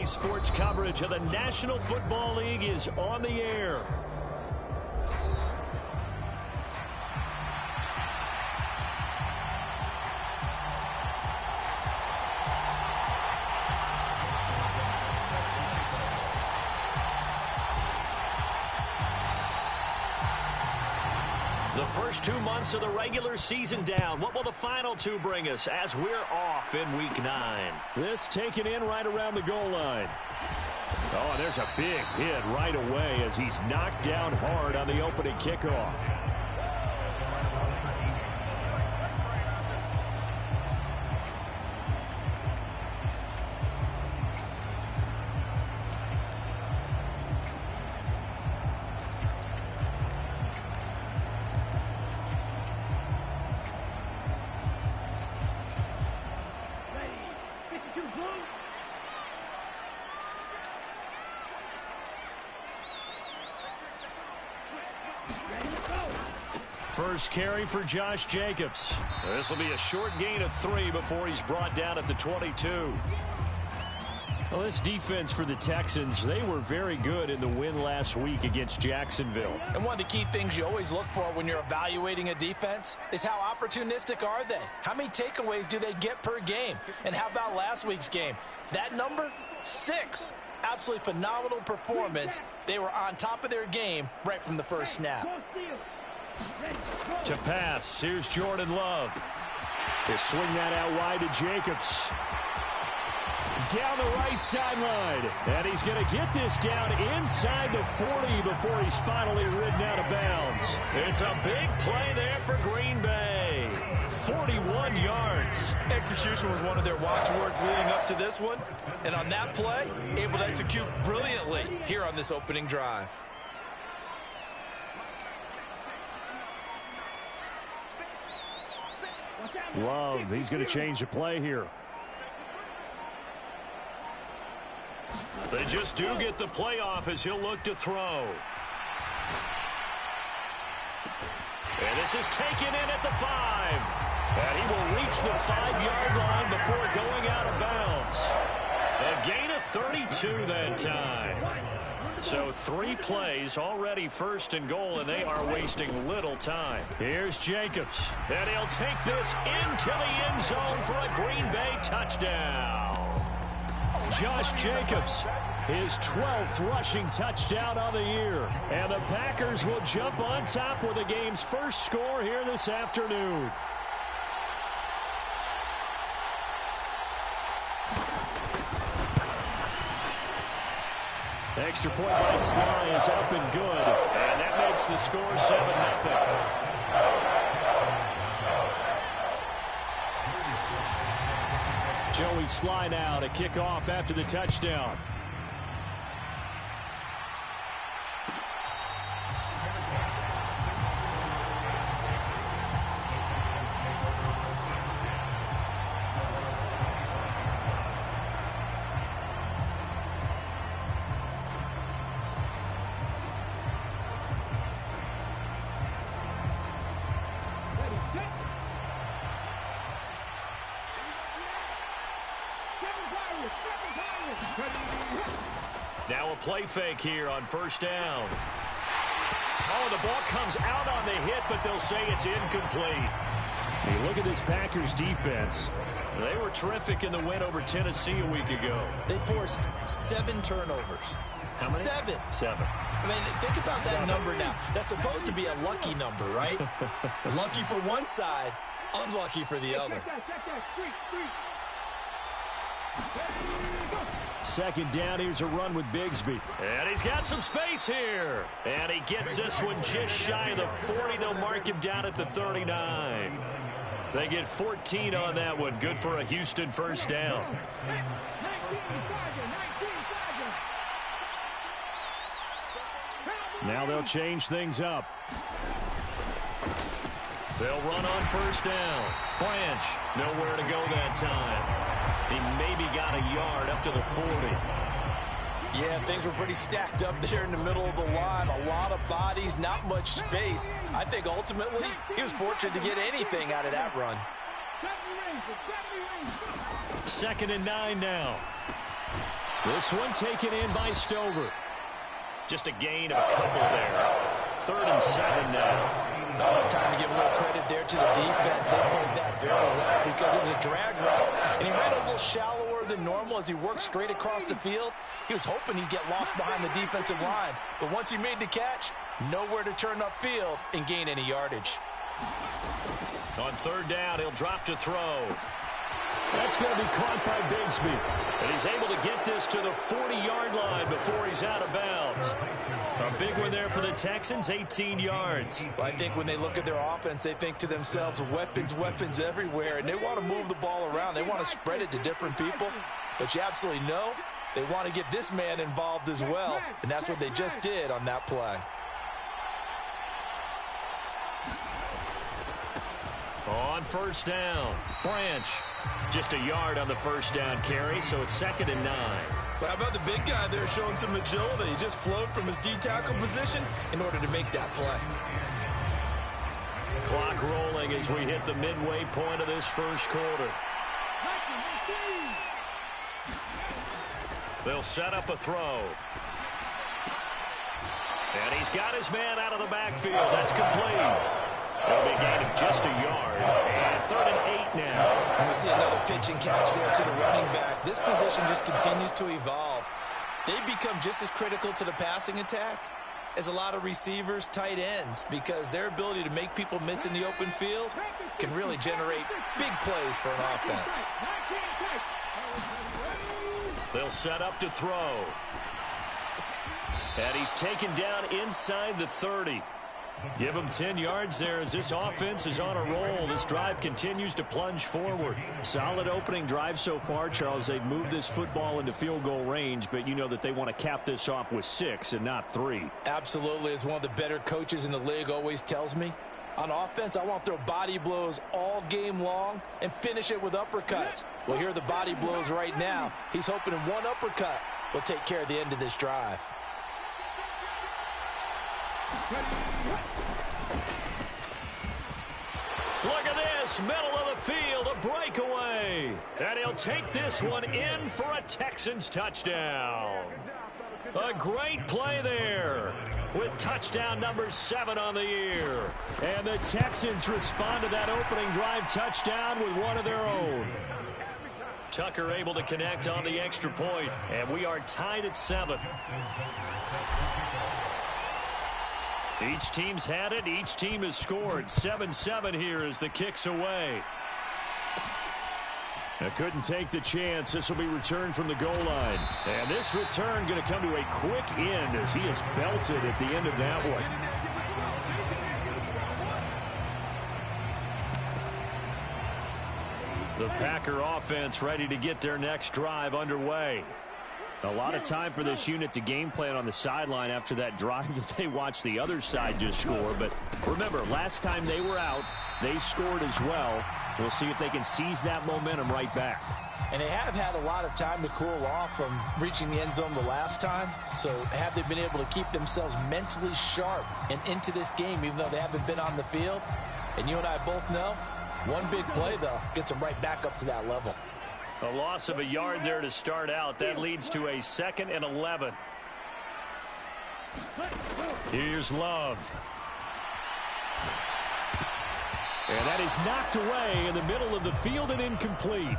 sports coverage of the National Football League is on the air. The first 2 months of the regular season down. What will the final two bring us as we're off in Week 9? This taken in right around the goal line. Oh, and there's a big hit right away as he's knocked down hard on the opening kickoff. First carry for Josh Jacobs. This will be a short gain of 3 before he's brought down at the 22. Well, this defense for the Texans, they were very good in the win last week against Jacksonville. And one of the key things you always look for when you're evaluating a defense is how opportunistic are they? How many takeaways do they get per game? And how about last week's game? That number, 6. Absolutely phenomenal performance. They were on top of their game right from the first snap. To pass, here's Jordan Love. They swing that out wide to Jacobs. Down the right sideline. And he's going to get this down inside the 40 before he's finally ridden out of bounds. It's a big play there for Green Bay. 41 yards. Execution was one of their watchwords leading up to this one. And on that play, able to execute brilliantly here on this opening drive. Love, he's going to change the play here. They just do get the play off as he'll look to throw. And this is taken in at the 5. And he will reach the 5-yard line before going out of bounds. A gain of 32 that time. So 3 plays already first and goal, and they are wasting little time. Here's Jacobs, and he'll take this into the end zone for a Green Bay touchdown. Josh Jacobs, his 12th rushing touchdown of the year. And the Packers will jump on top with the game's first score here this afternoon. Extra point by Sly is up and good. And that makes the score 7-0. Joey Sly now to kick off after the touchdown. Now a play fake here on first down. Oh, the ball comes out on the hit, but they'll say it's incomplete. You look at this Packers defense. They were terrific in the win over Tennessee a week ago. They forced 7 turnovers. How many? 7. I mean, think about that number now. That's supposed to be a lucky number, right? Lucky for one side, unlucky for the other. Second down, here's a run with Bigsby. And he's got some space here. And he gets this one just shy of the 40. They'll mark him down at the 39. They get 14 on that one. Good for a Houston first down. Now they'll change things up. They'll run on first down. Branch, nowhere to go that time. He maybe got a yard up to the 40. Yeah, things were pretty stacked up there in the middle of the line. A lot of bodies, not much space. I think ultimately he was fortunate to get anything out of that run. 2nd and 9 now. This one taken in by Stover. Just a gain of a couple there. 3rd and 7 now. Oh, it's time to give a little credit there to the defense. They played that very well because it was a drag route, and he ran a little shallower than normal as he worked straight across the field. He was hoping he'd get lost behind the defensive line, but once he made the catch, nowhere to turn upfield and gain any yardage. On 3rd down, he'll drop to throw. That's going to be caught by Bigsby. And he's able to get this to the 40-yard line before he's out of bounds. A big one there for the Texans, 18 yards. Well, I think when they look at their offense, they think to themselves, weapons, weapons everywhere. And they want to move the ball around. They want to spread it to different people. But you absolutely know they want to get this man involved as well. And that's what they just did on that play. On 1st down, Branch. Just a yard on the 1st down carry, so it's 2nd and 9. But how about the big guy there showing some agility? He just flowed from his D-tackle position in order to make that play. Clock rolling as we hit the midway point of this 1st quarter. They'll set up a throw. And he's got his man out of the backfield. That's complete. It'll be a gain of just a yard. And 3rd and 8 now. And we see another pitch and catch there to the running back. This position just continues to evolve. They become just as critical to the passing attack as a lot of receivers, tight ends, because their ability to make people miss in the open field can really generate big plays for an offense. They'll set up to throw. And he's taken down inside the 30. Give him 10 yards there as this offense is on a roll. This drive continues to plunge forward. Solid opening drive so far, Charles. They've moved this football into field goal range, but you know that they want to cap this off with 6 and not 3. Absolutely. As one of the better coaches in the league always tells me, on offense, I want to throw body blows all game long and finish it with uppercuts. Well, here are the body blows right now. He's hoping in one uppercut will take care of the end of this drive. Look at this, middle of the field, a breakaway. And he'll take this one in for a Texans touchdown. A great play there with touchdown number 7 on the year. And the Texans respond to that opening drive touchdown with one of their own. Tucker able to connect on the extra point, and we are tied at 7. Each team's had it. Each team has scored. 7-7 here as the kick's away. I couldn't take the chance. This will be returned from the goal line. And this return going to come to a quick end as he is belted at the end of that one. The Packer offense ready to get their next drive underway. A lot of time for this unit to game plan on the sideline after that drive that they watched the other side just score. But remember, last time they were out, they scored as well. We'll see if they can seize that momentum right back. And they have had a lot of time to cool off from reaching the end zone the last time. So have they been able to keep themselves mentally sharp and into this game, even though they haven't been on the field? And you and I both know, one big play, though, gets them right back up to that level. A loss of a yard there to start out. That leads to a 2nd and 11. Here's Love. And that is knocked away in the middle of the field and incomplete.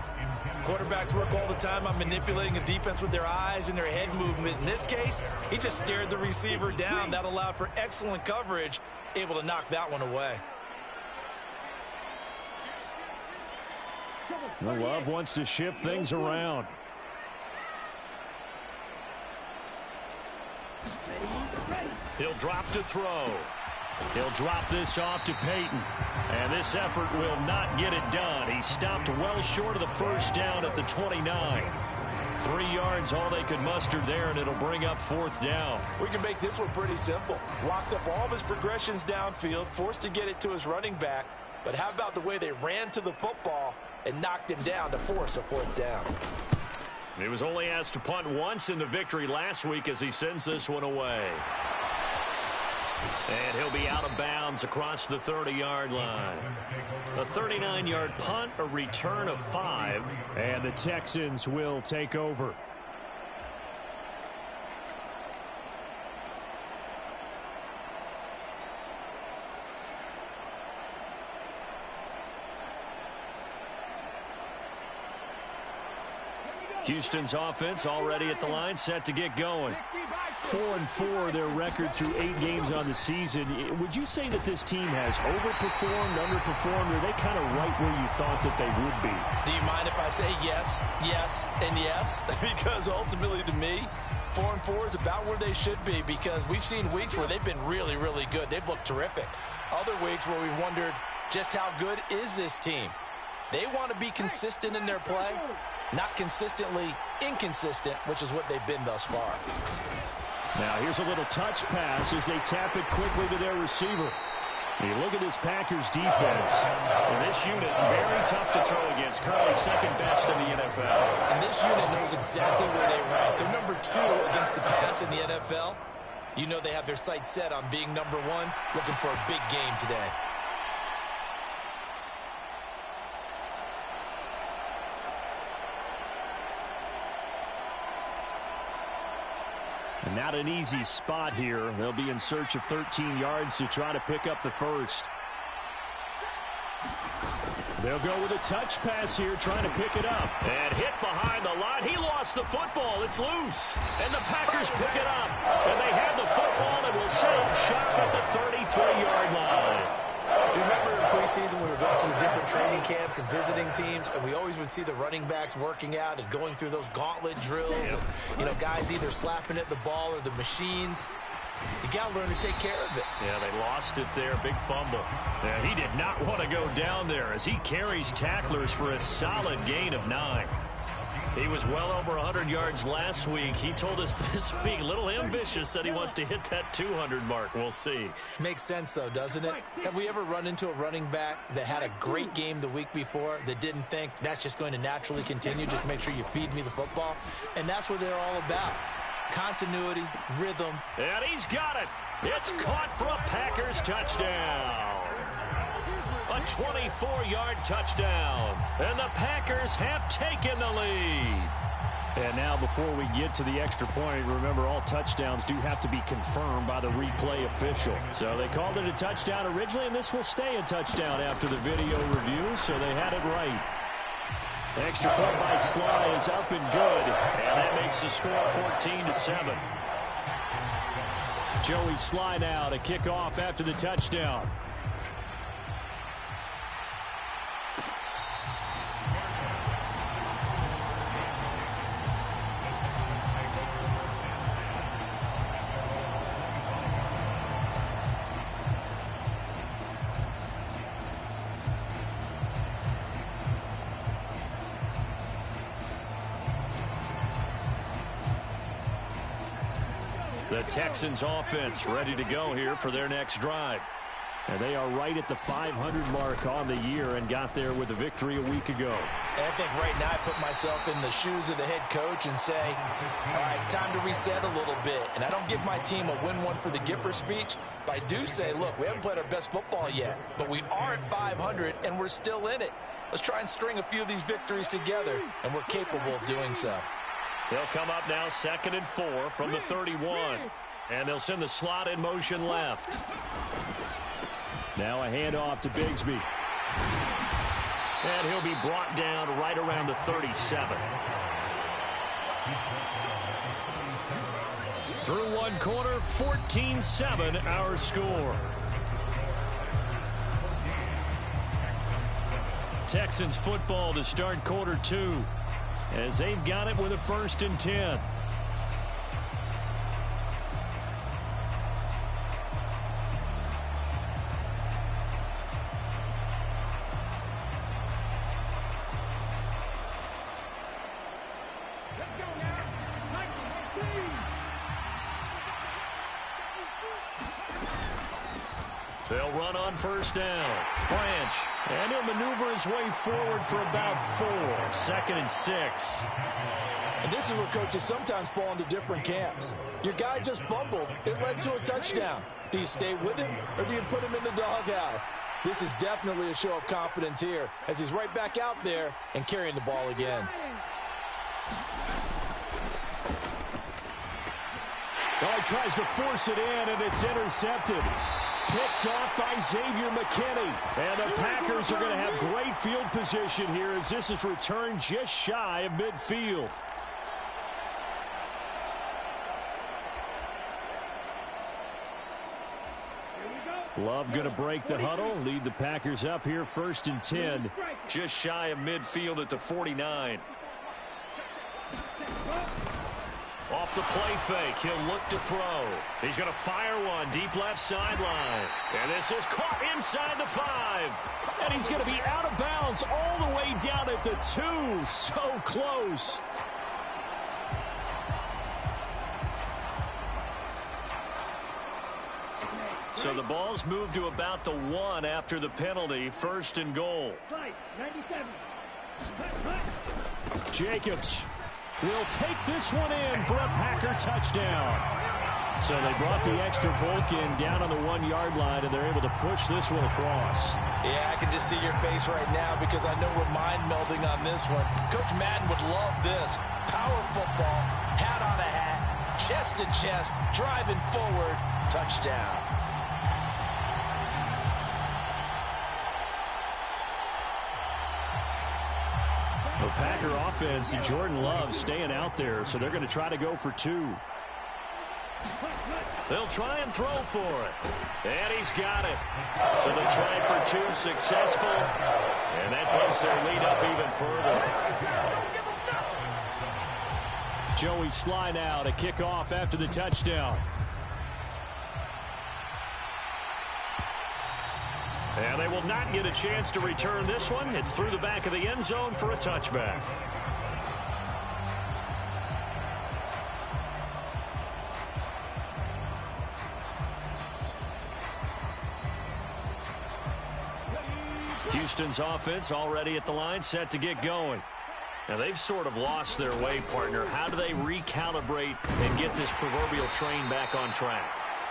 Quarterbacks work all the time on manipulating a defense with their eyes and their head movement. In this case, he just stared the receiver down. That allowed for excellent coverage, able to knock that one away. Well, Love wants to shift things around. He'll drop to throw. He'll drop this off to Peyton. And this effort will not get it done. He stopped well short of the 1st down at the 29. 3 yards all they could muster there, and it'll bring up 4th down. We can make this one pretty simple. Locked up all of his progressions downfield, forced to get it to his running back. But how about the way they ran to the football and knocked him down to force a 4th down? He was only asked to punt once in the victory last week as he sends this one away. And he'll be out of bounds across the 30-yard line. A 39-yard punt, a return of 5, and the Texans will take over. Houston's offense already at the line, set to get going. 4-4 their record through 8 games on the season. Would you say that this team has overperformed, underperformed, or are they kind of right where you thought that they would be? Do you mind if I say yes, yes, and yes? Because ultimately to me, 4-4 is about where they should be, because we've seen weeks where they've been really, really good. They've looked terrific. Other weeks where we've wondered just how good is this team. They want to be consistent in their play, not consistently inconsistent, which is what they've been thus far. Now here's a little touch pass as they tap it quickly to their receiver. You look at this Packers defense. And this unit, very tough to throw against. Currently second best in the NFL. And this unit knows exactly where they rank. They're number 2 against the pass in the NFL. You know they have their sights set on being number 1, looking for a big game today. And not an easy spot here. They'll be in search of 13 yards to try to pick up the first. They'll go with a touch pass here, trying to pick it up. And hit behind the line. He lost the football. It's loose. And the Packers pick it up. And they have the football and will set up shop at the 33-yard line. Remember in preseason we were going to the different training camps and visiting teams, and we always would see the running backs working out and going through those gauntlet drills. Yep. And, guys either slapping at the ball or the machines. You got to learn to take care of it. Yeah, they lost it there. Big fumble. Yeah, he did not want to go down there as he carries tacklers for a solid gain of 9. He was well over 100 yards last week. He told us this week, a little ambitious, that he wants to hit that 200 mark. We'll see. Makes sense, though, doesn't it? Have we ever run into a running back that had a great game the week before that didn't think that's just going to naturally continue? Just make sure you feed me the football. And that's what they're all about. Continuity, rhythm. And he's got it. It's caught for a Packers touchdown. A 24-yard touchdown. And the Packers have taken the lead. And now before we get to the extra point, remember all touchdowns do have to be confirmed by the replay official. So they called it a touchdown originally, and this will stay a touchdown after the video review, so they had it right. The extra point by Sly is up and good. And that makes the score 14-7. Joey Sly now to kick off after the touchdown. The Texans offense ready to go here for their next drive. And they are right at the 500 mark on the year and got there with a victory a week ago. And I think right now I put myself in the shoes of the head coach and say, all right, time to reset a little bit. And I don't give my team a win one for the Gipper speech, but I do say, look, we haven't played our best football yet, but we are at 500 and we're still in it. Let's try and string a few of these victories together, and we're capable of doing so. They'll come up now 2nd and 4 from the 31. And they'll send the slot in motion left. Now a handoff to Bigsby. And he'll be brought down right around the 37. Through one quarter, 14-7 our score. Texans football to start quarter 2. As they've got it with a 1st and 10. They'll run on 1st down. Branch. And he'll maneuver his way forward for about 4. 2nd and 6. And this is where coaches sometimes fall into different camps. Your guy just fumbled. It led to a touchdown. Do you stay with him or do you put him in the doghouse? This is definitely a show of confidence here as he's right back out there and carrying the ball again. Oh, he tries to force it in, and it's intercepted. Picked off by Xavier McKinney. And the Packers are going to have great field position here as this is returned just shy of midfield. Love going to break the huddle, lead the Packers up here 1st and 10. Just shy of midfield at the 49. Off the play fake, he'll look to throw. He's going to fire one deep left sideline. And this is caught inside the 5. And he's going to be out of bounds all the way down at the 2. So close. So the ball's moved to about the 1 after the penalty. 1st and goal. Jacobs will take this one in for a Packer touchdown. So they brought the extra bulk in down on the 1-yard line, and they're able to push this one across. Yeah, I can just see your face right now because I know we're mind melding on this one. Coach Madden would love this. Power football, hat on a hat, chest to chest, driving forward, touchdown. The Packer offense, Jordan Love staying out there, so they're going to try to go for 2. They'll try and throw for it. And he's got it. So they try for 2, successful. And that bumps their lead up even further. Joey Sly now to kick off after the touchdown. And they will not get a chance to return this one. It's through the back of the end zone for a touchback. Houston's offense already at the line, set to get going. Now, they've sort of lost their way, partner. How do they recalibrate and get this proverbial train back on track?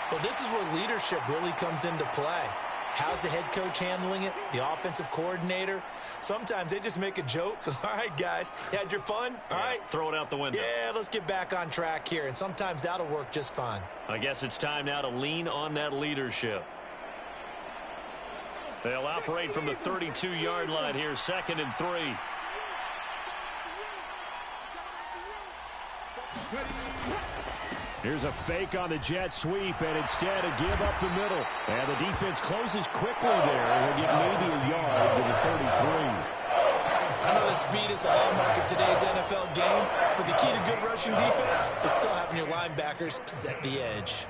Well, this is where leadership really comes into play. How's the head coach handling it? The offensive coordinator? Sometimes they just make a joke. All right, guys, you had your fun? All right. Throw it out the window. Yeah, let's get back on track here. And sometimes that'll work just fine. I guess it's time now to lean on that leadership. They'll operate from the 32-yard line here, 2nd and 3. Here's a fake on the jet sweep, and instead a give up the middle. And the defense closes quickly there, and will get maybe a yard to the 33. I know the speed is the hallmark of today's NFL game, but the key to good rushing defense is still having your linebackers set the edge.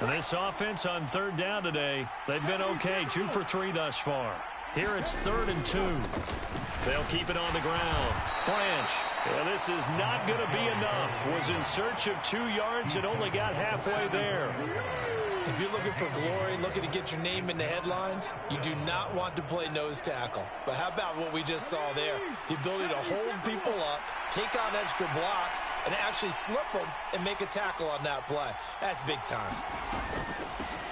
And this offense on 3rd down today, they've been okay, 2 for 3 thus far. Here it's 3rd and 2. They'll keep it on the ground. Branch. Well, this is not going to be enough. Was in search of 2 yards and only got halfway there. If you're looking for glory, looking to get your name in the headlines, you do not want to play nose tackle. But how about what we just saw there? The ability to hold people up, take on extra blocks, and actually slip them and make a tackle on that play. That's big time.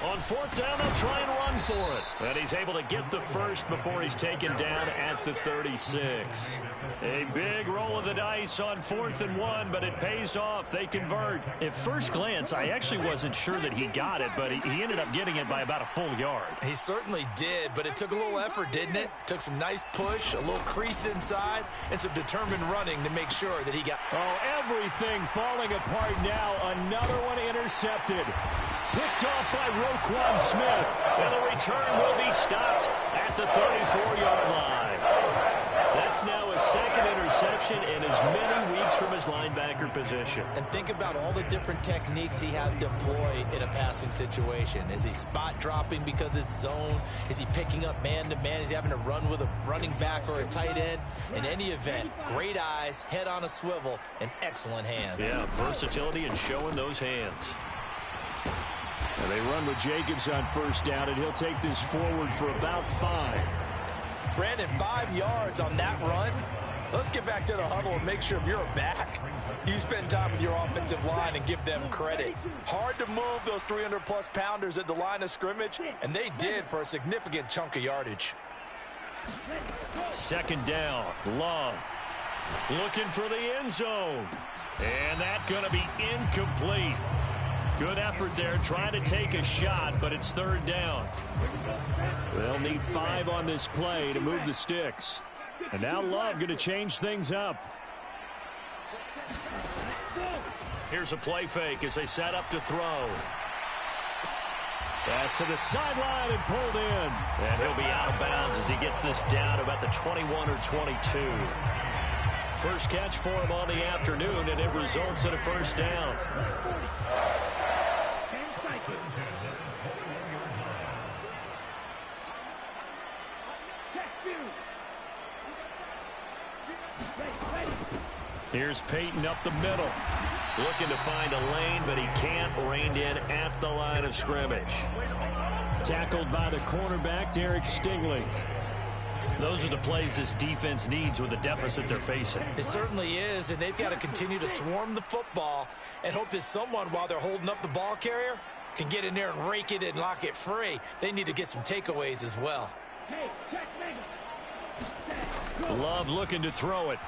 On 4th down, they'll try and run for it. And he's able to get the first before he's taken down at the 36. A big roll of the dice on 4th and 1, but it pays off. They convert. At first glance, I actually wasn't sure that he got it, but he ended up getting it by about a full yard. He certainly did, but it took a little effort, didn't it? Took some nice push, a little crease inside, and some determined running to make sure that he got... Oh, everything falling apart now. Another one intercepted. Picked off by Roquan Smith. And the return will be stopped at the 34-yard line. That's now his 2nd interception in as many weeks from his linebacker position. And think about all the different techniques he has to employ in a passing situation. Is he spot dropping because it's zone? Is he picking up man-to-man? Is he having to run with a running back or a tight end? In any event, great eyes, head on a swivel, and excellent hands. Yeah, versatility and showing those hands. And they run with Jacobs on 1st down, and he'll take this forward for about 5. Brandon, 5 yards on that run. Let's get back to the huddle and make sure if you're back, you spend time with your offensive line and give them credit. Hard to move those 300-plus pounders at the line of scrimmage, and they did for a significant chunk of yardage. 2nd down, Love looking for the end zone. And that's going to be incomplete. Good effort there, trying to take a shot, but it's 3rd down. They'll need 5 on this play to move the sticks. And now Love going to change things up. Here's a play fake as they set up to throw. Pass to the sideline and pulled in. And he'll be out of bounds as he gets this down to about the 21 or 22. First catch for him on the afternoon, and it results in a first down. Here's Peyton up the middle. Looking to find a lane, but he can't. Reined in at the line of scrimmage. Tackled by the cornerback, Derek Stingley. Those are the plays this defense needs with the deficit they're facing. It certainly is, and they've got to continue to swarm the football and hope that someone, while they're holding up the ball carrier, can get in there and rake it and lock it free. They need to get some takeaways as well. Love looking to throw it.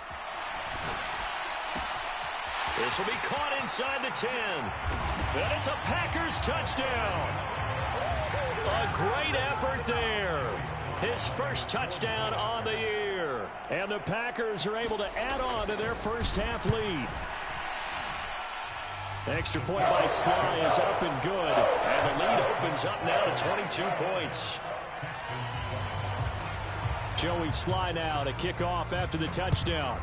This will be caught inside the 10. And it's a Packers touchdown. A great effort there. His first touchdown on the year. And the Packers are able to add on to their first half lead. Extra point by Sly is up and good. And the lead opens up now to 22 points. Joey Sly now to kick off after the touchdown.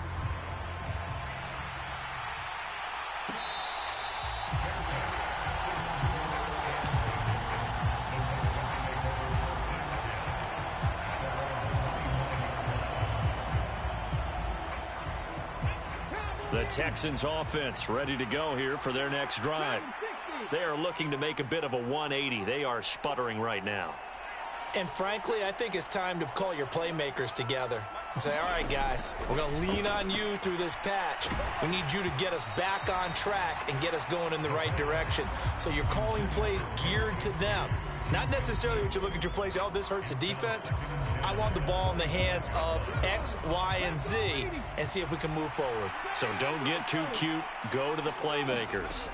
The Texans offense ready to go here for their next drive. They are looking to make a bit of a 180. They are sputtering right now. And frankly, I think it's time to call your playmakers together and say, all right, guys, we're going to lean on you through this patch. We need you to get us back on track and get us going in the right direction. So you're calling plays geared to them. Not necessarily when you look at your plays, oh, this hurts the defense. I want the ball in the hands of X, Y, and Z and see if we can move forward. So don't get too cute. Go to the playmakers.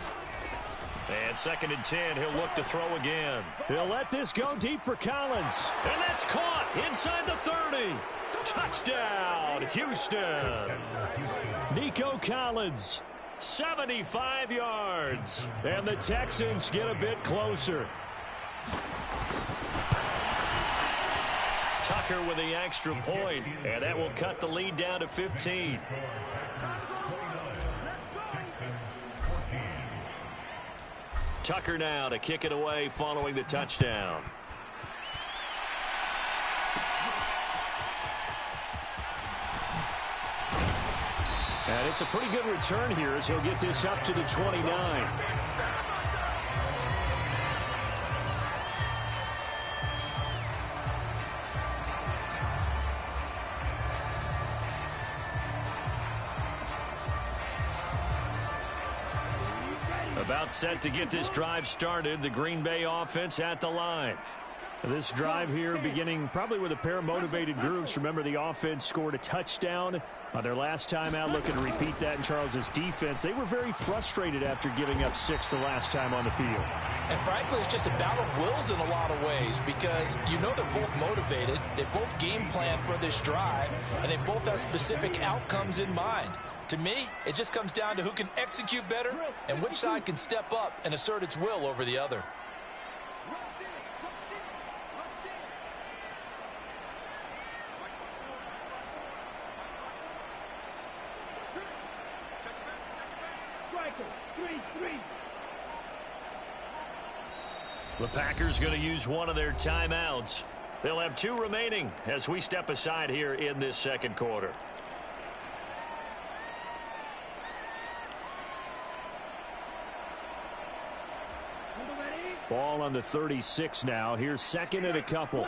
And 2nd and 10, he'll look to throw again. He'll let this go deep for Collins. And that's caught inside the 30. Touchdown, Houston. Nico Collins. 75 yards. And the Texans get a bit closer. Tucker with the extra point, and that will cut the lead down to 15. Tucker now to kick it away following the touchdown. And it's a pretty good return here as he'll get this up to the 29. About set to get this drive started. The Green Bay offense at the line. This drive here beginning probably with a pair of motivated groups. Remember, the offense scored a touchdown their last time out. Looking to repeat that in Charles's defense. They were very frustrated after giving up 6 the last time on the field. And frankly, it's just a battle of wills in a lot of ways because you know they're both motivated. They both game plan for this drive, and they both have specific outcomes in mind. To me, it just comes down to who can execute better and which side can step up and assert its will over the other. The Packers going to use one of their timeouts. They'll have 2 remaining as we step aside here in this second quarter. Ball on the 36 now. Here's 2nd and a couple.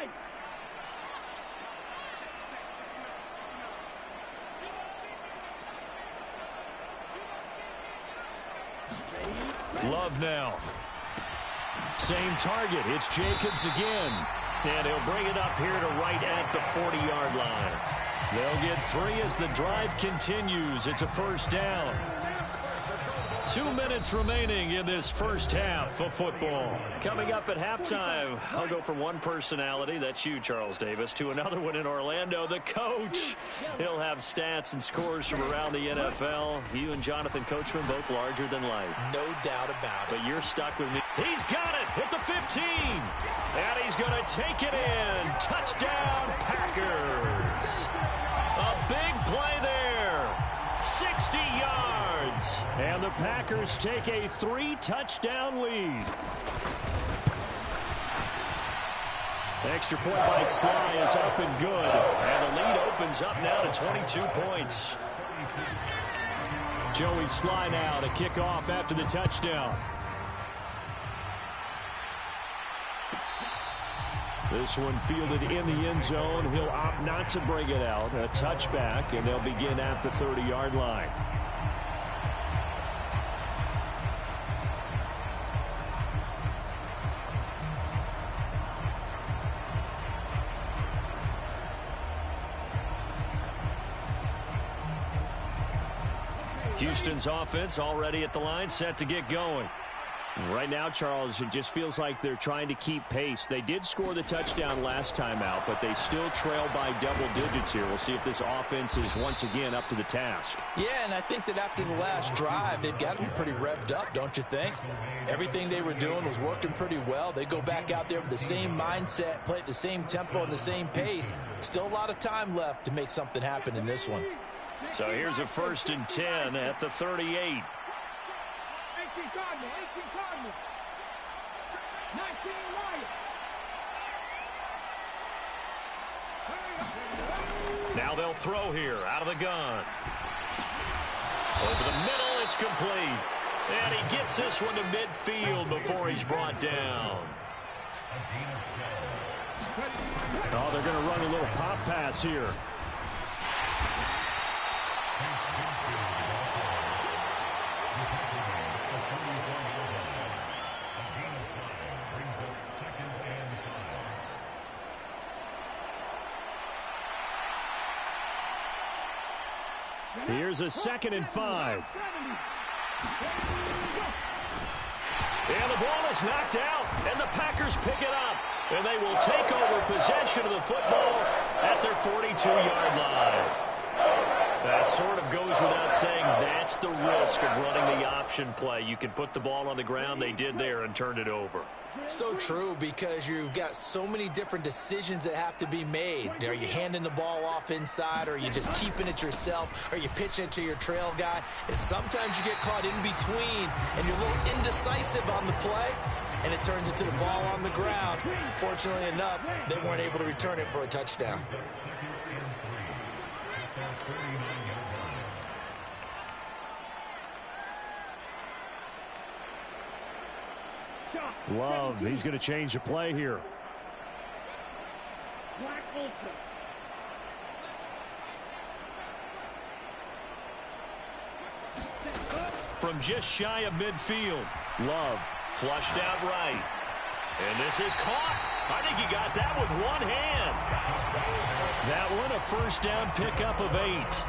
Love now. Same target. It's Jacobs again. And he'll bring it up here to right at the 40-yard line. They'll get 3 as the drive continues. It's a first down. 2 minutes remaining in this first half of football. Coming up at halftime, I'll go from one personality, that's you, Charles Davis, to another one in Orlando, the coach. He'll have stats and scores from around the NFL. You and Jonathan Coachman both larger than life. No doubt about it. But you're stuck with me. He's got it at the 15. And he's going to take it in. Touchdown, Packers. A big play there. 60 yards. And the Packers take a 3-touchdown lead. Extra point by Sly is up and good. And the lead opens up now to 22 points. Joey Sly now to kick off after the touchdown. This one fielded in the end zone. He'll opt not to bring it out. A touchback, and they'll begin at the 30-yard line. Houston's offense already at the line, set to get going. Right now, Charles, it just feels like they're trying to keep pace. They did score the touchdown last time out, but they still trail by double digits here. We'll see if this offense is once again up to the task. Yeah, and I think that after the last drive, they've got to be pretty revved up, don't you think? Everything they were doing was working pretty well. They go back out there with the same mindset, play at the same tempo and the same pace. Still a lot of time left to make something happen in this one. So here's a 1st and 10 at the 38. Now they'll throw here out of the gun. Over the middle, it's complete. And he gets this one to midfield before he's brought down. Oh, they're going to run a little pop pass here. Here's a 2nd and 5. And the ball is knocked out, and the Packers pick it up. And they will take over possession of the football at their 42-yard line. That sort of goes without saying. That's the risk of running the option play. You can put the ball on the ground. They did there and turned it over. So true, because you've got so many different decisions that have to be made. Are you handing the ball off inside, or are you just keeping it yourself? Are you pitching it to your trail guy? And sometimes you get caught in between, and you're a little indecisive on the play, and it turns into the ball on the ground. Fortunately enough, they weren't able to return it for a touchdown. Love, he's going to change the play here. From just shy of midfield, Love flushed out right. And this is caught. I think he got that with one hand. That one, a 1st down pickup of 8.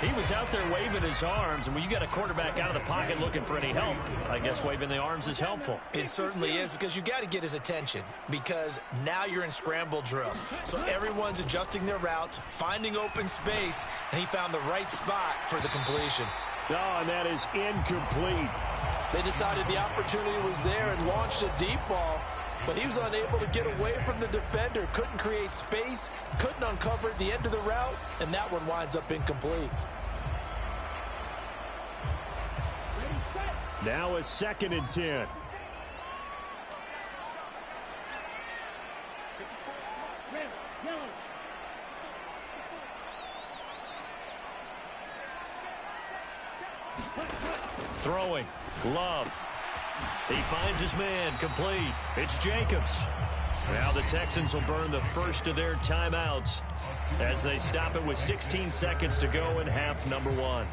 He was out there waving his arms, and when you got a quarterback out of the pocket looking for any help, I guess waving the arms is helpful. It certainly is, because you got to get his attention, because now you're in scramble drill. So everyone's adjusting their routes, finding open space, and he found the right spot for the completion. Oh, and that is incomplete. They decided the opportunity was there and launched a deep ball, but he was unable to get away from the defender, couldn't create space, couldn't uncover at the end of the route, and that one winds up incomplete. Now a 2nd and 10. Throwing. Love. He finds his man. Complete. It's Jacobs. Now the Texans will burn the first of their timeouts as they stop it with 16 seconds to go in half number 1.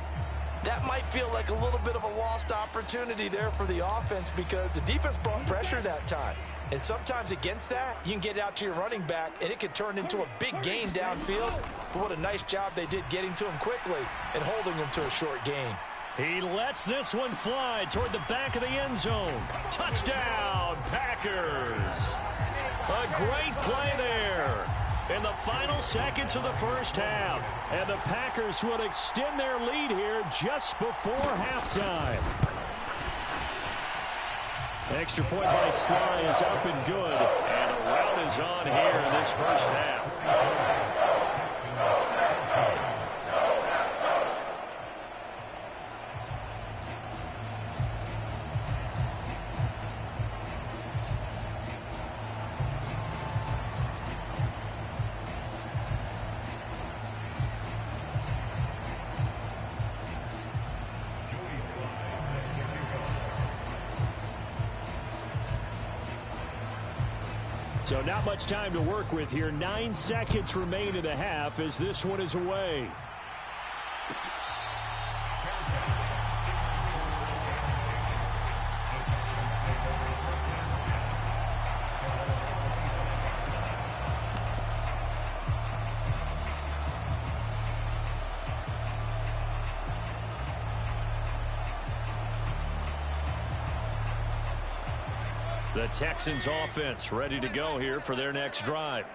That might feel like a little bit of a lost opportunity there for the offense, because the defense brought pressure that time. And sometimes against that, you can get out to your running back, and it could turn into a big gain downfield. But what a nice job they did getting to him quickly and holding him to a short gain. He lets this one fly toward the back of the end zone. Touchdown, Packers. A great play there in the final seconds of the first half. And the Packers would extend their lead here just before halftime. Extra point by Sly is up and good. And a rout is on here in this first half. So not much time to work with here. 9 seconds remain in the half as this one is away. The Texans offense ready to go here for their next drive.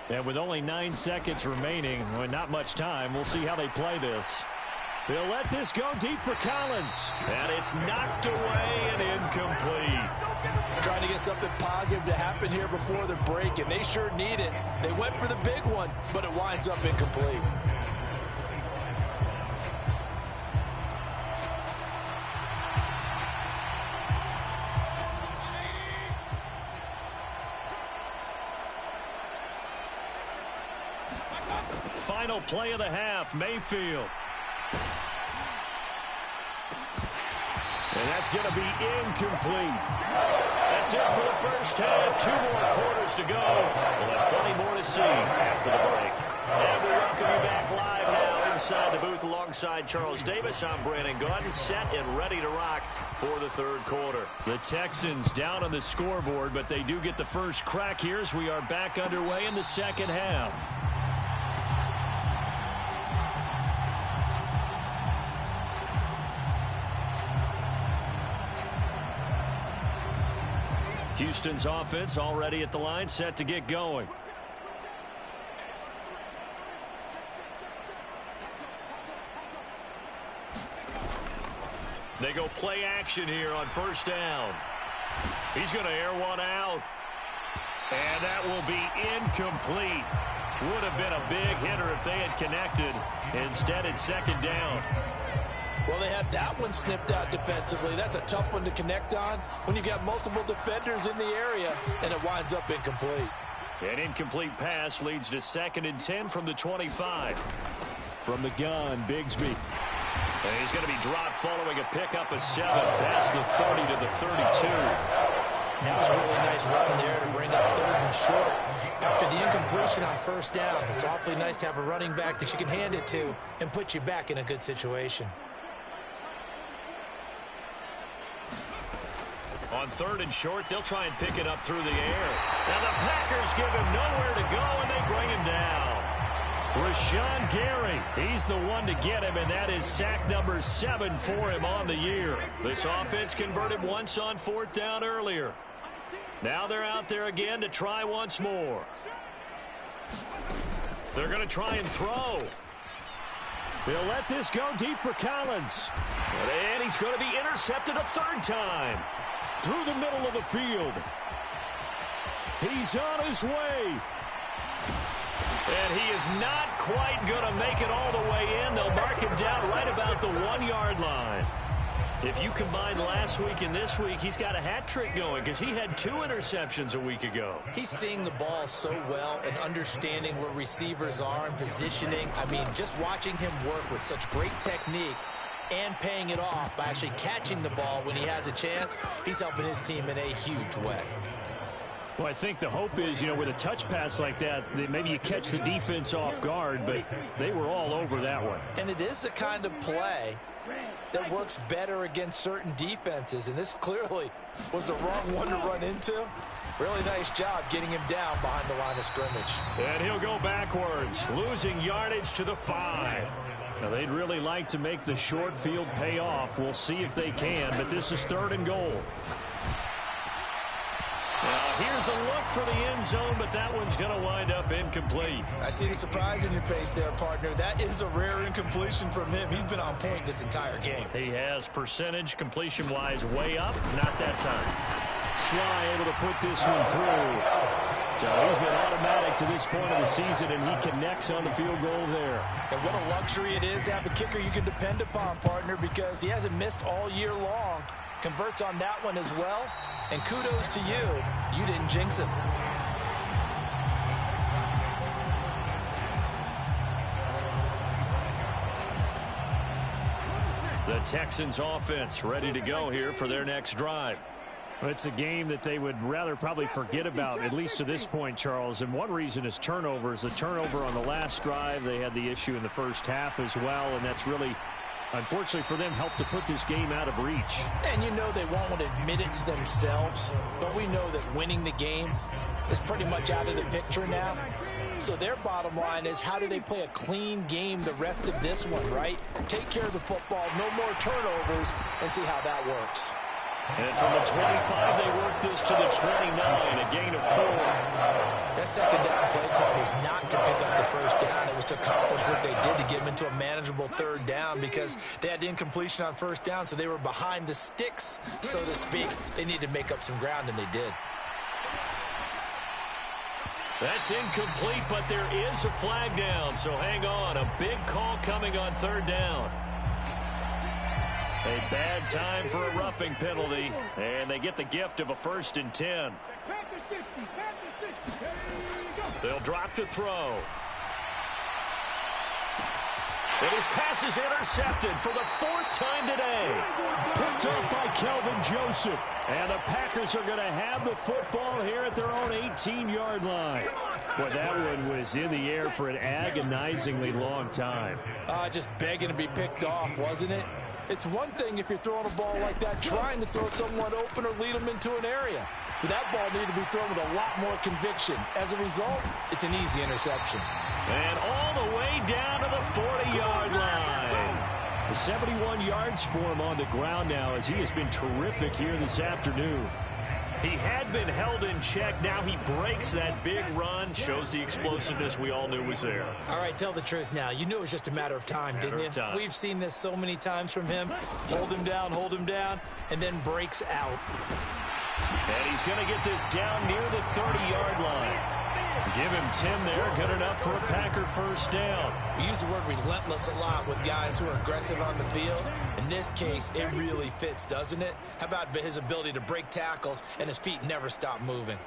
And with only 9 seconds remaining, well, not much time, we'll see how they play this. They'll let this go deep for Collins. And it's knocked away and incomplete. Trying to get something positive to happen here before the break, and they sure need it. They went for the big one, but it winds up incomplete. Final play of the half, Mayfield. And that's going to be incomplete. That's it for the first half. 2 more quarters to go. We'll have plenty more to see after the break. And we welcome you back live now inside the booth alongside Charles Davis. I'm Brandon Gaudin, set and ready to rock for the third quarter. The Texans down on the scoreboard, but they do get the first crack here as we are back underway in the second half. Houston's offense already at the line, set to get going. They go play action here on first down. He's going to air one out. And that will be incomplete. Would have been a big hitter if they had connected. Instead, it's second down. Well, they had that one snipped out defensively. That's a tough one to connect on when you got multiple defenders in the area, and it winds up incomplete. An incomplete pass leads to 2nd and 10 from the 25. From the gun, Bigsby. And he's going to be dropped following a pickup of 7 past the 30 to the 32. That was a really nice run there to bring up 3rd and short. After the incompletion on first down, it's awfully nice to have a running back that you can hand it to and put you back in a good situation. On 3rd and short, they'll try and pick it up through the air. Now the Packers give him nowhere to go, and they bring him down. Rashawn Gary, he's the one to get him, and that is sack number 7 for him on the year. This offense converted once on 4th down earlier. Now they're out there again to try once more. They're going to try and throw. They'll let this go deep for Collins. And he's going to be intercepted a 3rd time. Through the middle of the field. He's on his way. And he is not quite going to make it all the way in. They'll mark him down right about the 1-yard line. If you combine last week and this week, he's got a hat trick going because he had 2 interceptions a week ago. He's seeing the ball so well and understanding where receivers are and positioning. I mean, just watching him work with such great technique and paying it off by actually catching the ball when he has a chance, he's helping his team in a huge way. Well, I think the hope is, with a touch pass like that maybe you catch the defense off guard, but they were all over that one. And it is the kind of play that works better against certain defenses, and this clearly was the wrong one to run into. Really nice job getting him down behind the line of scrimmage. And he'll go backwards, losing yardage to the 5. Now, they'd really like to make the short field pay off. We'll see if they can, but this is 3rd and goal. Now, here's a look for the end zone, but that one's going to wind up incomplete. I see the surprise in your face there, partner. That is a rare incompletion from him. He's been on point this entire game. He has percentage completion-wise way up. Not that time. Sly able to put this one through. So he's been automatic to this point of the season, and he connects on the field goal there. And what a luxury it is to have a kicker you can depend upon, partner, because he hasn't missed all year long. Converts on that one as well. And kudos to you. You didn't jinx him. The Texans offense ready to go here for their next drive. It's a game that they would rather probably forget about, at least to this point, Charles. And one reason is turnovers. The turnover on the last drive, they had the issue in the first half as well, and that's really, unfortunately for them, helped to put this game out of reach. And you know they won't want to admit it to themselves, but we know that winning the game is pretty much out of the picture now. So their bottom line is, how do they play a clean game the rest of this one, right? Take care of the football, no more turnovers, and see how that works. And from the 25, they work this to the 29, a gain of 4. That second down play call was not to pick up the first down. It was to accomplish what they did to get them into a manageable 3rd down, because they had incompletion on 1st down, so they were behind the sticks, so to speak. They needed to make up some ground, and they did. That's incomplete, but there is a flag down, so hang on. A big call coming on 3rd down. A bad time for a roughing penalty, and they get the gift of a 1st and 10. They'll drop to throw. And his pass is intercepted for the 4th time today. Picked off by Kelvin Joseph. And the Packers are going to have the football here at their own 18-yard line. Boy, that one was in the air for an agonizingly long time. Just begging to be picked off, wasn't it? It's one thing if you're throwing a ball like that, trying to throw someone open or lead them into an area. But that ball needed to be thrown with a lot more conviction. As a result, it's an easy interception. And all the way down to the 40-yard line. 71 yards for him on the ground now, as he has been terrific here this afternoon. He had been held in check. Now he breaks that big run. Shows the explosiveness we all knew was there. All right, tell the truth now. You knew it was just a matter of time, didn't you? We've seen this so many times from him. Hold him down, and then breaks out. And he's going to get this down near the 30-yard line. Give him 10 there. Good enough for a Packer 1st down. We use the word relentless a lot with guys who are aggressive on the field. In this case, it really fits, doesn't it? How about his ability to break tackles and his feet never stop moving?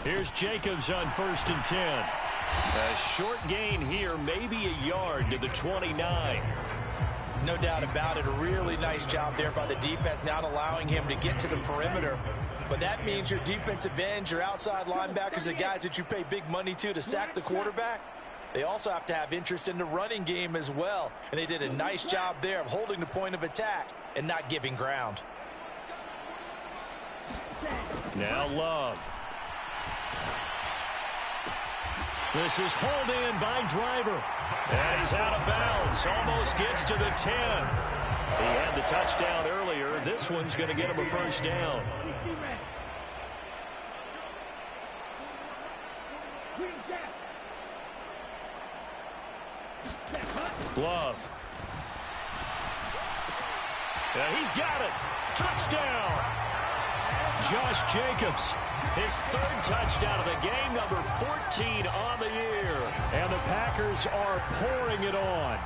Here's Jacobs on 1st and 10. A short gain here, maybe a yard to the 29. No doubt about it. A really nice job there by the defense, not allowing him to get to the perimeter. But that means your defensive ends, your outside linebackers, the guys that you pay big money to sack the quarterback, they also have to have interest in the running game as well. And they did a nice job there of holding the point of attack and not giving ground. Now Love. This is hauled in by Driver. And he's out of bounds. Almost gets to the 10. He had the touchdown earlier. This one's going to get him a 1st down. Love. Yeah, he's got it. Touchdown. Josh Jacobs, his 3rd touchdown of the game, number 14 on the year. And the Packers are pouring it on.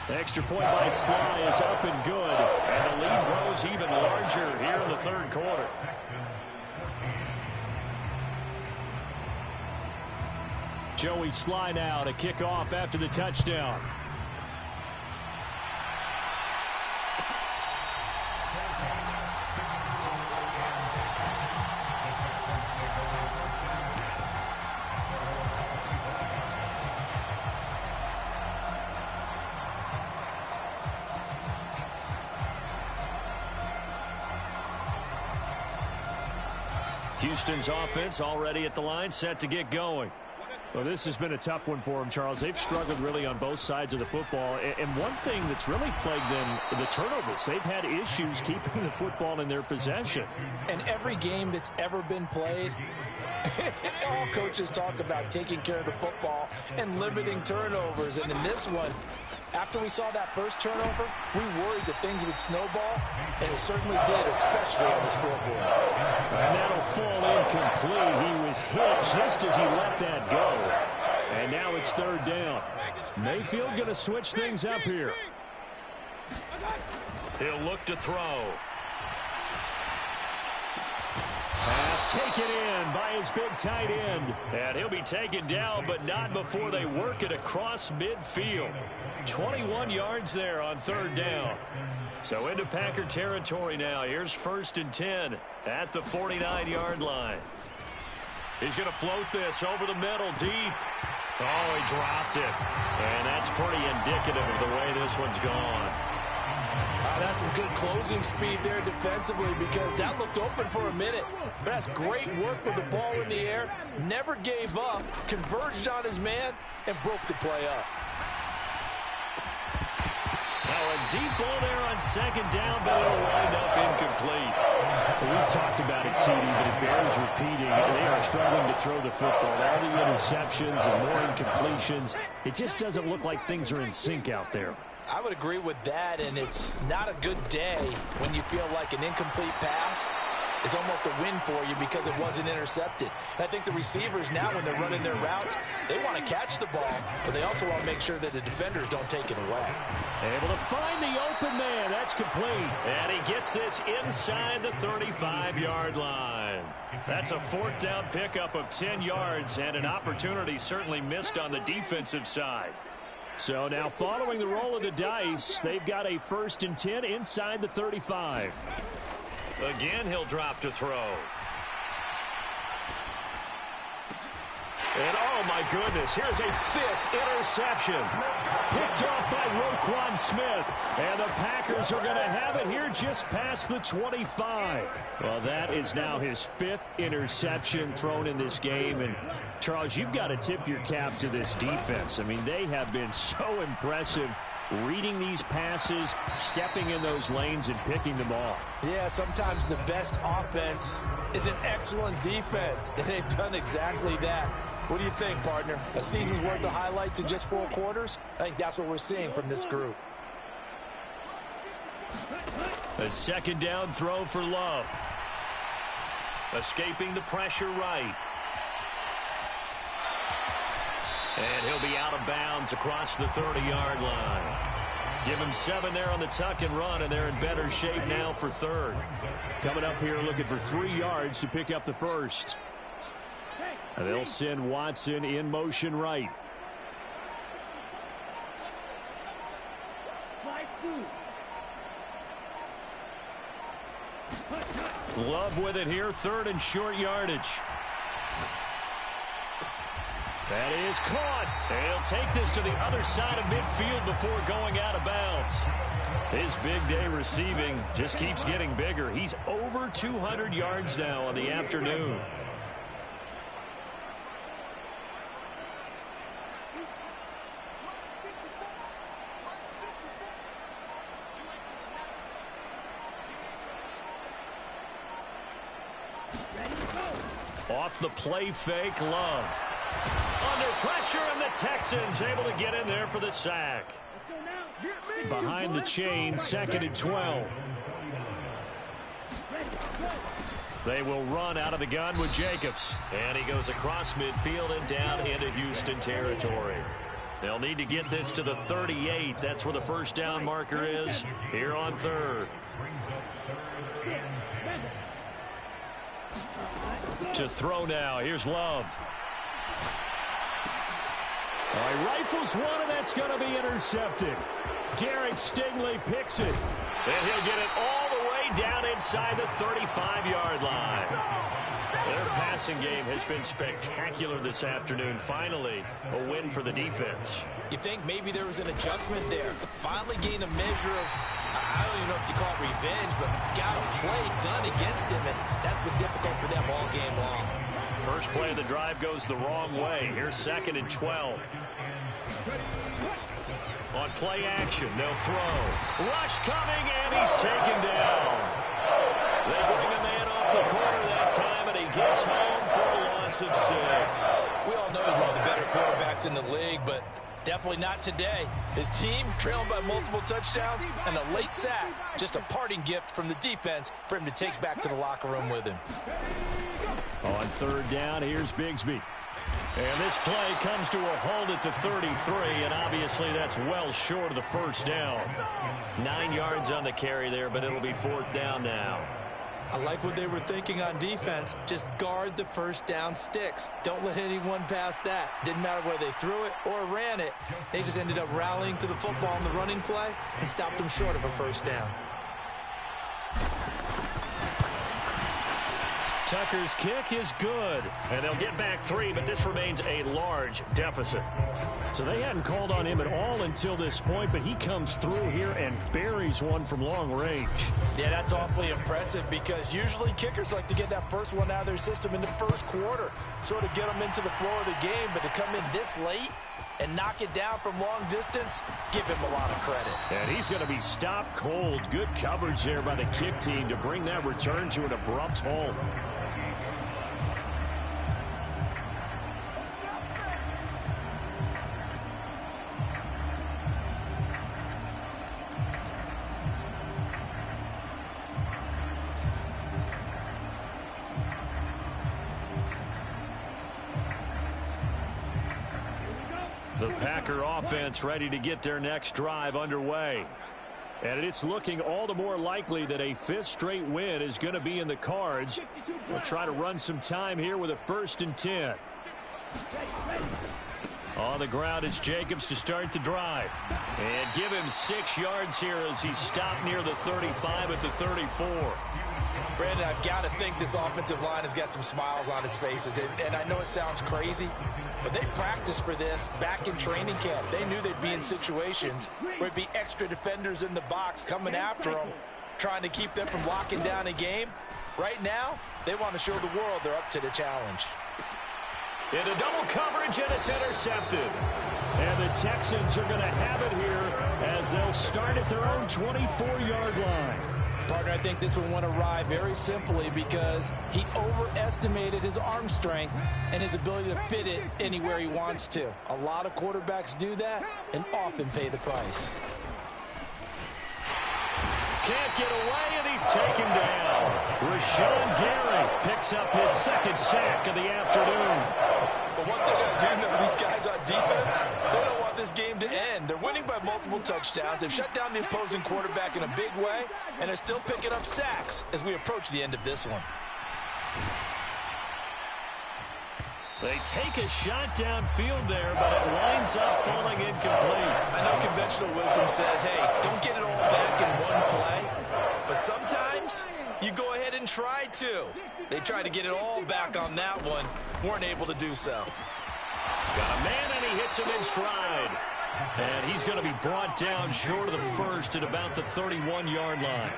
The extra point by Sly is up and good. And the lead grows even larger here in the 3rd quarter. Joey Sly now to kick off after the touchdown. Houston's offense already at the line, set to get going. Well, this has been a tough one for them, Charles. They've struggled really on both sides of the football. And one thing that's really plagued them, the turnovers. They've had issues keeping the football in their possession. And every game that's ever been played, all coaches talk about taking care of the football and limiting turnovers. And in this one, after we saw that first turnover, we worried that things would snowball, and it certainly did, especially on the scoreboard. And that'll fall incomplete. He was hit just as he let that go. And now it's third down. Mayfield going to switch things up here. He'll look to throw. Pass taken in by his big tight end. And he'll be taken down, but not before they work it across midfield. 21 yards there on third down. So into Packer territory now. Here's 1st and 10 at the 49-yard line. He's going to float this over the middle deep. Oh, he dropped it. And that's pretty indicative of the way this one's gone. That's some good closing speed there defensively, because that looked open for a minute. But that's great work with the ball in the air. Never gave up, converged on his man, and broke the play up. Now a deep ball there on 2nd down, but it'll wind up incomplete. Well, we've talked about it, CD, but it bears repeating. They are struggling to throw the football. All the interceptions and more incompletions. It just doesn't look like things are in sync out there. I would agree with that, and it's not a good day when you feel like an incomplete pass is almost a win for you because it wasn't intercepted. And I think the receivers now, when they're running their routes, they want to catch the ball, but they also want to make sure that the defenders don't take it away. Able to find the open man. That's complete. And he gets this inside the 35-yard line. That's a 4th down pickup of 10 yards, and an opportunity certainly missed on the defensive side. So now following the roll of the dice, they've got a 1st and 10 inside the 35. Again, he'll drop to throw. And oh my goodness, here's a 5th interception. Picked off by Roquan Smith. And the Packers are going to have it here just past the 25. Well, that is now his 5th interception thrown in this game. And Charles, you've got to tip your cap to this defense. I mean, they have been so impressive reading these passes, stepping in those lanes, and picking them off. Yeah, sometimes the best offense is an excellent defense, and they've done exactly that. What do you think, partner? A season's worth of highlights in just 4 quarters? I think that's what we're seeing from this group. A 2nd down throw for Love. Escaping the pressure right. And he'll be out of bounds across the 30-yard line. Give him 7 there on the tuck and run, and they're in better shape now for 3rd. Coming up here looking for 3 yards to pick up the 1st. And they'll send Watson in motion right. Love with it here, 3rd and short yardage. That is caught. He'll take this to the other side of midfield before going out of bounds. His big day receiving just keeps getting bigger. He's over 200 yards now on the afternoon. Off the play fake, Love. Under pressure, and the Texans able to get in there for the sack. Behind the chain, 2nd and 12. They will run out of the gun with Jacobs. And he goes across midfield and down into Houston territory. They'll need to get this to the 38. That's where the 1st down marker is here on 3rd. To throw now. Here's Love. All right, rifles one, and that's going to be intercepted. Derek Stingley picks it. And he'll get it all the way play down inside the 35-yard line. Their passing game has been spectacular this afternoon. Finally, a win for the defense. You think maybe there was an adjustment there. Finally gained a measure of, I don't even know if you call it revenge, but got a play done against him, and that's been difficult for them all game long. First play of the drive goes the wrong way. Here's 2nd and 12. On play action, they'll throw. Rush coming, and he's taken down. They bring a man off the corner that time, and he gets home for a loss of 6. We all know he's one of the better quarterbacks in the league, but definitely not today. His team trailing by multiple touchdowns and a late sack. Just a parting gift from the defense for him to take back to the locker room with him. On 3rd down, here's Bigsby. And this play comes to a hold at the 33, and obviously that's well short of the first down. 9 yards on the carry there, but it'll be 4th down now. I like what they were thinking on defense. Just guard the first down sticks. Don't let anyone pass that. Didn't matter whether they threw it or ran it. They just ended up rallying to the football on the running play and stopped them short of a first down. Tucker's kick is good, and they'll get back 3, but this remains a large deficit. So they hadn't called on him at all until this point, but he comes through here and buries one from long range. Yeah, that's awfully impressive because usually kickers like to get that first one out of their system in the first quarter, sort of get them into the flow of the game, but to come in this late and knock it down from long distance, give him a lot of credit. And he's going to be stopped cold. Good coverage there by the kick team to bring that return to an abrupt halt. The Packer offense ready to get their next drive underway. And it's looking all the more likely that a 5th straight win is going to be in the cards. We'll try to run some time here with a 1st and 10. On the ground, it's Jacobs to start the drive. And give him 6 yards here as he's stopped near the 35 at the 34. Brandon, I've got to think this offensive line has got some smiles on its faces. And I know it sounds crazy, but they practiced for this back in training camp. They knew they'd be in situations where it'd be extra defenders in the box coming after them, trying to keep them from locking down a game. Right now, they want to show the world they're up to the challenge. Into double coverage, and it's intercepted. And the Texans are going to have it here as they'll start at their own 24-yard line. Partner, I think this one went awry very simply because he overestimated his arm strength and his ability to fit it anywhere he wants to. A lot of quarterbacks do that and often pay the price. Can't get away, and he's taken down. Rashawn Gary picks up his 2nd sack of the afternoon. But one thing I do know, these guys on defense, they don't want this game to end. They're winning by multiple touchdowns. They've shut down the opposing quarterback in a big way, and they're still picking up sacks as we approach the end of this one. They take a shot downfield there, but it winds up falling incomplete. I know conventional wisdom says, hey, don't get it all back in one play. But sometimes you go ahead and try to. They tried to get it all back on that one. Weren't able to do so. Got a man, and he hits him in stride. And he's going to be brought down short of the first at about the 31-yard line.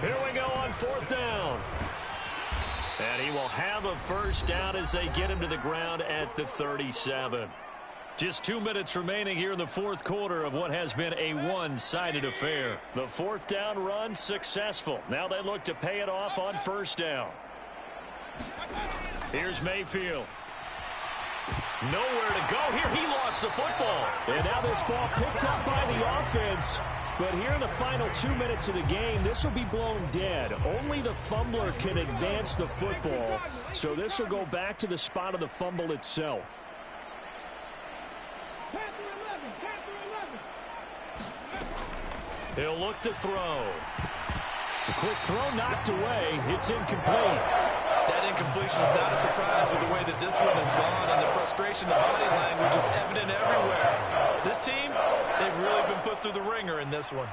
Here we go on 4th down. And he will have a first down as they get him to the ground at the 37. Just 2 minutes remaining here in the 4th quarter of what has been a one-sided affair. The 4th down run successful. Now they look to pay it off on 1st down. Here's Mayfield. Nowhere to go here. He lost the football. And now this ball picked up by the offense. But here in the final 2 minutes of the game, this will be blown dead. Only the fumbler can advance the football. So this will go back to the spot of the fumble itself. He'll look to throw. The quick throw knocked away. It's incomplete. That incompletion is not a surprise with the way that this one has gone, and the frustration, the body language is evident everywhere. This team, they've really been put through the ringer in this one.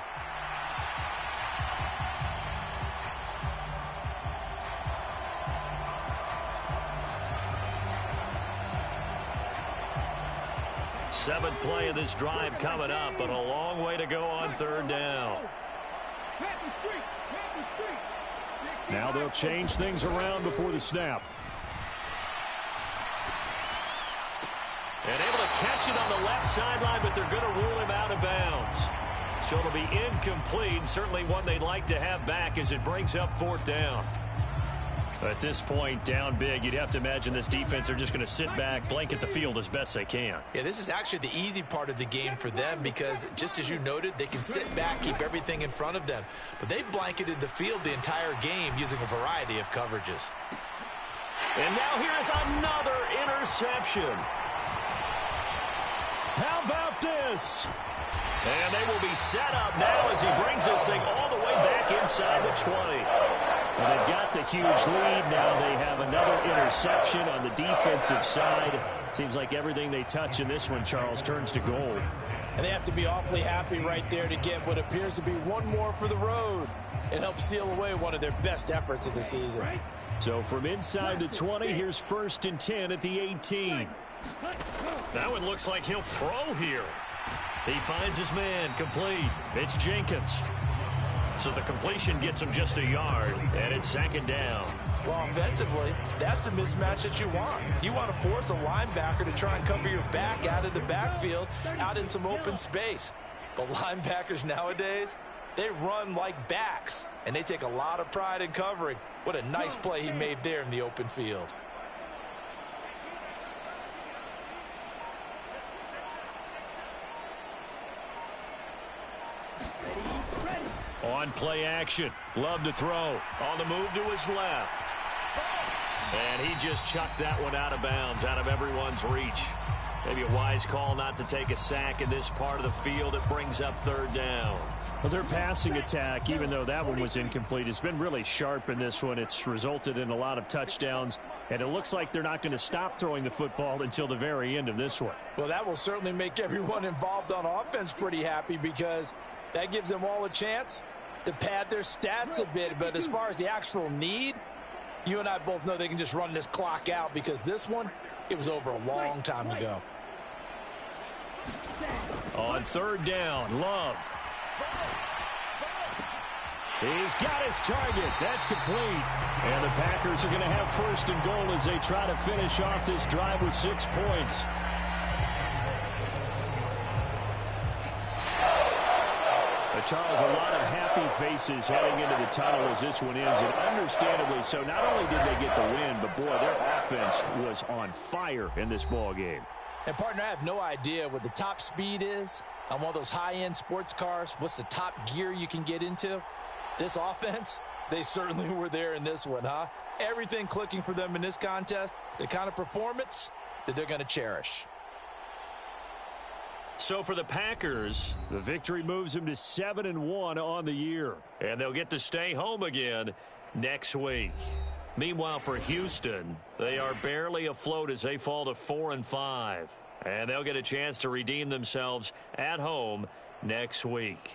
Seventh play of this drive coming up, but a long way to go on third down. Now they'll change things around before the snap. And able to catch it on the left sideline, but they're going to rule him out of bounds. So it'll be incomplete, certainly one they'd like to have back as it brings up fourth down. At this point, down big, you'd have to imagine this defense are just going to sit back, blanket the field as best they can. Yeah, this is actually the easy part of the game for them because, just as you noted, they can sit back, keep everything in front of them. But they've blanketed the field the entire game using a variety of coverages. And now here is another interception. How about this? And they will be set up now as he brings this thing all the way back inside the 20. Well, they've got the huge lead. Now they have another interception on the defensive side. Seems like everything they touch in this one, Charles, turns to gold. And they have to be awfully happy right there to get what appears to be one more for the road. It helps seal away one of their best efforts of the season. So from inside the 20, here's 1st and 10 at the 18. That one looks like he'll throw here. He finds his man, complete. It's Jenkins. So the completion gets him just a yard, and it's 2nd down. Well, offensively, that's the mismatch that you want. You want to force a linebacker to try and cover your back out of the backfield, out in some open space. But linebackers nowadays, they run like backs, and they take a lot of pride in covering. What a nice play he made there in the open field. On play action. Love to throw. On the move to his left. And he just chucked that one out of bounds, out of everyone's reach. Maybe a wise call not to take a sack in this part of the field. It brings up 3rd down. Well, their passing attack, even though that one was incomplete, has been really sharp in this one. It's resulted in a lot of touchdowns, and it looks like they're not going to stop throwing the football until the very end of this one. Well, that will certainly make everyone involved on offense pretty happy because that gives them all a chance to pad their stats a bit. But as far as the actual need, you and I both know they can just run this clock out because this one, it was over a long time ago. On 3rd down, Love. He's got his target. That's complete. And the Packers are going to have 1st and goal as they try to finish off this drive with 6 points. Charles, a lot of happy faces heading into the tunnel as this one ends, and understandably so. Not only did they get the win, but, boy, their offense was on fire in this ball game. And, partner, I have no idea what the top speed is on one of those high-end sports cars. What's the top gear you can get into? This offense, they certainly were there in this one, huh? Everything clicking for them in this contest, the kind of performance that they're going to cherish. So for the Packers, the victory moves them to 7-1 on the year. And they'll get to stay home again next week. Meanwhile, for Houston, they are barely afloat as they fall to 4-5. And they'll get a chance to redeem themselves at home next week.